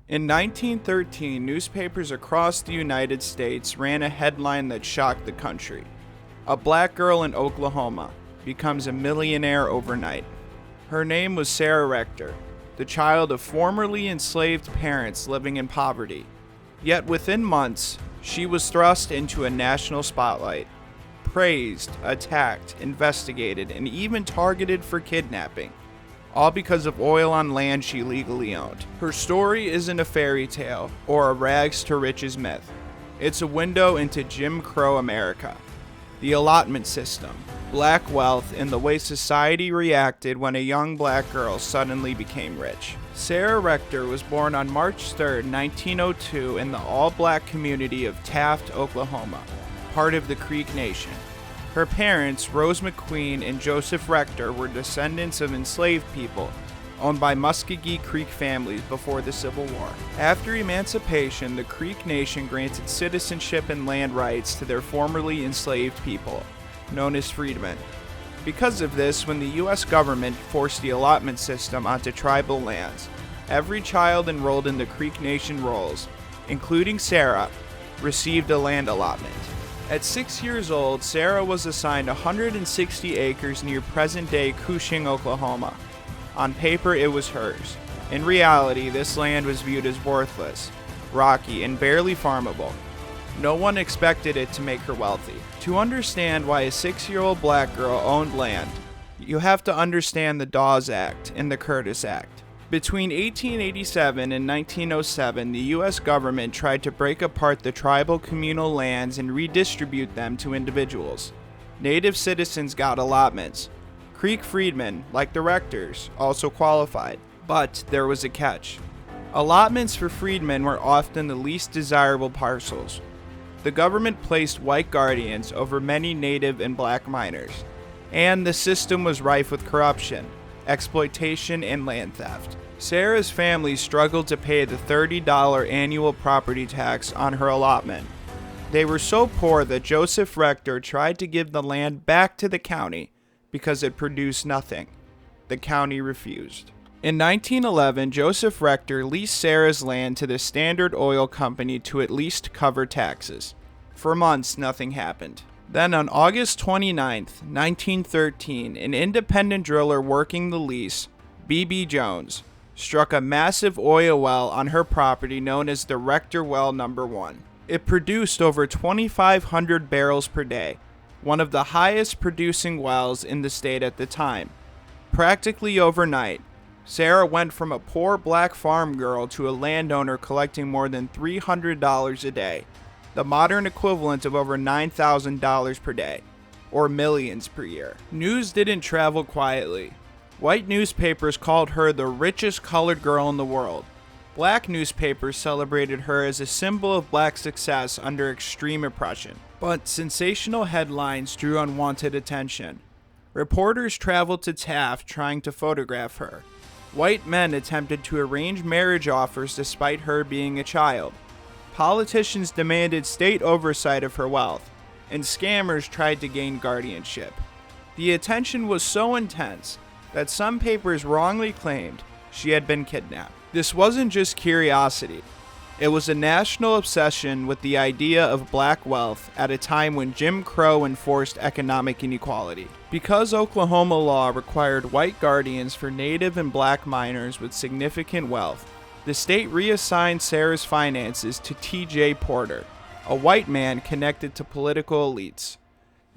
In 1913, newspapers across the United States ran a headline that shocked the country. A black girl in Oklahoma becomes a millionaire overnight. Her name was Sarah Rector, the child of formerly enslaved parents living in poverty. Yet within months, she was thrust into a national spotlight, praised, attacked, investigated, and even targeted for kidnapping, all because of oil on land she legally owned. Her story isn't a fairy tale or a rags to riches myth. It's a window into Jim Crow America, the allotment system, black wealth, and the way society reacted when a young black girl suddenly became rich. Sarah Rector was born on March 3, 1902 in the all-black community of Taft, Oklahoma, part of the Creek Nation. Her parents, Rose McQueen and Joseph Rector, were descendants of enslaved people owned by Muskogee Creek families before the Civil War. After emancipation, the Creek Nation granted citizenship and land rights to their formerly enslaved people, known as freedmen. Because of this, when the U.S. government forced the allotment system onto tribal lands, every child enrolled in the Creek Nation rolls, including Sarah, received a land allotment. At 6 years old, Sarah was assigned 160 acres near present-day Cushing, Oklahoma. On paper, it was hers. In reality, this land was viewed as worthless, rocky, and barely farmable. No one expected it to make her wealthy. To understand why a 6-year-old black girl owned land, you have to understand the Dawes Act and the Curtis Act. Between 1887 and 1907, the U.S. government tried to break apart the tribal communal lands and redistribute them to individuals. Native citizens got allotments. Creek freedmen, like the Rectors, also qualified. But there was a catch. Allotments for freedmen were often the least desirable parcels. The government placed white guardians over many native and black miners, and the system was rife with corruption, exploitation, and land theft. Sarah's family struggled to pay the $30 annual property tax on her allotment. They were so poor that Joseph Rector tried to give the land back to the county because it produced nothing. The county refused. In 1911, Joseph Rector leased Sarah's land to the Standard Oil Company to at least cover taxes. For months, nothing happened. Then on August 29, 1913, an independent driller working the lease, B.B. Jones, struck a massive oil well on her property known as the Rector Well No. 1. It produced over 2,500 barrels per day, one of the highest producing wells in the state at the time. Practically overnight, Sarah went from a poor black farm girl to a landowner collecting more than $300 a day, the modern equivalent of over $9,000 per day, or millions per year. News didn't travel quietly. White newspapers called her the richest colored girl in the world. Black newspapers celebrated her as a symbol of black success under extreme oppression. But sensational headlines drew unwanted attention. Reporters traveled to Taft trying to photograph her. White men attempted to arrange marriage offers despite her being a child. Politicians demanded state oversight of her wealth, and scammers tried to gain guardianship. The attention was so intense that some papers wrongly claimed she had been kidnapped. This wasn't just curiosity. It was a national obsession with the idea of black wealth at a time when Jim Crow enforced economic inequality. Because Oklahoma law required white guardians for native and black miners with significant wealth, the state reassigned Sarah's finances to T.J. Porter, a white man connected to political elites.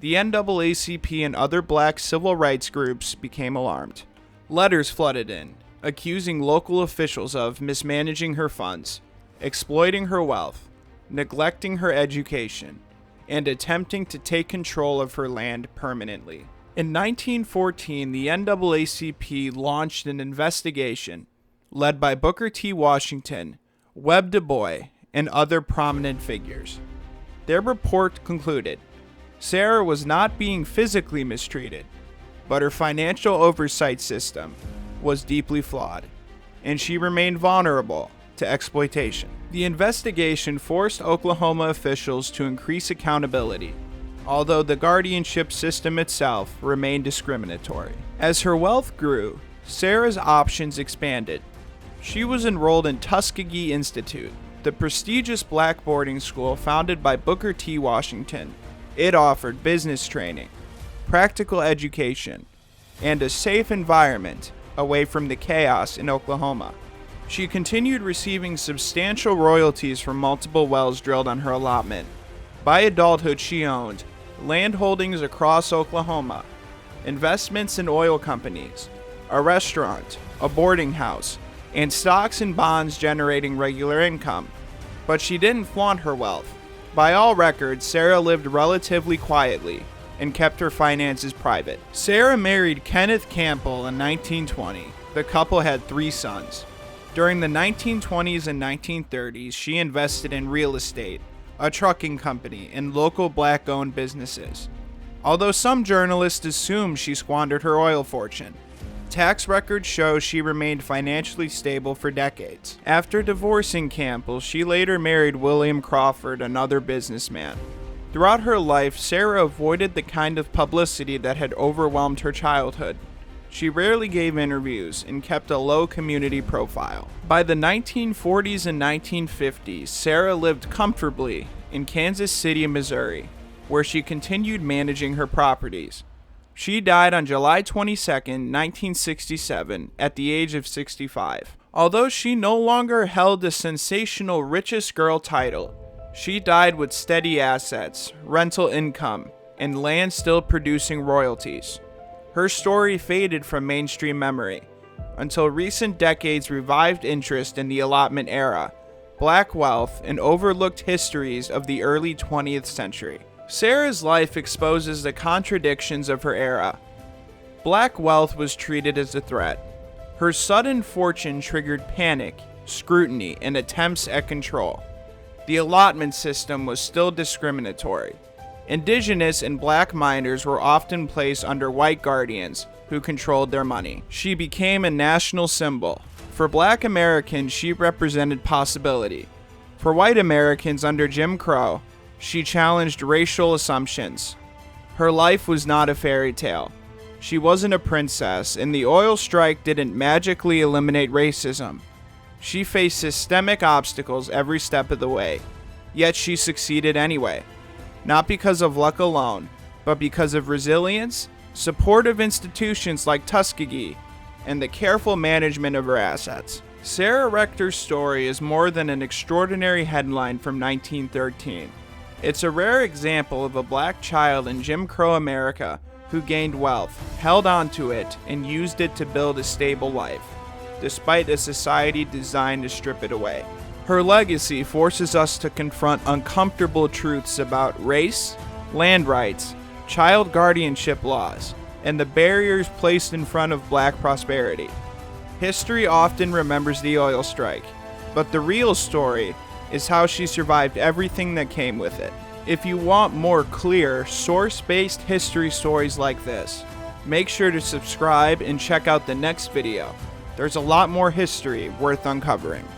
The NAACP and other black civil rights groups became alarmed. Letters flooded in, accusing local officials of mismanaging her funds, exploiting her wealth, neglecting her education, and attempting to take control of her land permanently. In 1914, the NAACP launched an investigation led by Booker T. Washington, Webb Du Bois, and other prominent figures. Their report concluded Sarah was not being physically mistreated, but her financial oversight system was deeply flawed, and she remained vulnerable to exploitation. The investigation forced Oklahoma officials to increase accountability, although the guardianship system itself remained discriminatory. As her wealth grew, Sarah's options expanded. She was enrolled in Tuskegee Institute, the prestigious black boarding school founded by Booker T. Washington. It offered business training, practical education, and a safe environment away from the chaos in Oklahoma. She continued receiving substantial royalties from multiple wells drilled on her allotment. By adulthood, she owned land holdings across Oklahoma, investments in oil companies, a restaurant, a boarding house, and stocks and bonds generating regular income. But she didn't flaunt her wealth. By all records, Sarah lived relatively quietly and kept her finances private. Sarah married Kenneth Campbell in 1920. The couple had 3 sons. During the 1920s and 1930s, she invested in real estate, a trucking company, and local black-owned businesses. Although some journalists assume she squandered her oil fortune, tax records show she remained financially stable for decades. After divorcing Campbell, she later married William Crawford, another businessman. Throughout her life, Sarah avoided the kind of publicity that had overwhelmed her childhood. She rarely gave interviews and kept a low community profile. By the 1940s and 1950s, Sarah lived comfortably in Kansas City, Missouri, where she continued managing her properties. She died on July 22, 1967, at the age of 65. Although she no longer held the sensational Richest Girl title, she died with steady assets, rental income, and land still producing royalties. Her story faded from mainstream memory until recent decades revived interest in the allotment era, black wealth, and overlooked histories of the early 20th century. Sarah's life exposes the contradictions of her era. Black wealth was treated as a threat. Her sudden fortune triggered panic, scrutiny, and attempts at control. The allotment system was still discriminatory. Indigenous and black miners were often placed under white guardians who controlled their money. She became a national symbol. For black Americans, she represented possibility. For white Americans under Jim Crow, she challenged racial assumptions. Her life was not a fairy tale. She wasn't a princess, and the oil strike didn't magically eliminate racism. She faced systemic obstacles every step of the way, yet she succeeded anyway. Not because of luck alone, but because of resilience, supportive institutions like Tuskegee, and the careful management of her assets. Sarah Rector's story is more than an extraordinary headline from 1913. It's a rare example of a black child in Jim Crow America who gained wealth, held onto it, and used it to build a stable life, despite a society designed to strip it away. Her legacy forces us to confront uncomfortable truths about race, land rights, child guardianship laws, and the barriers placed in front of black prosperity. History often remembers the oil strike, but the real story is how she survived everything that came with it. If you want more clear, source-based history stories like this, make sure to subscribe and check out the next video. There's a lot more history worth uncovering.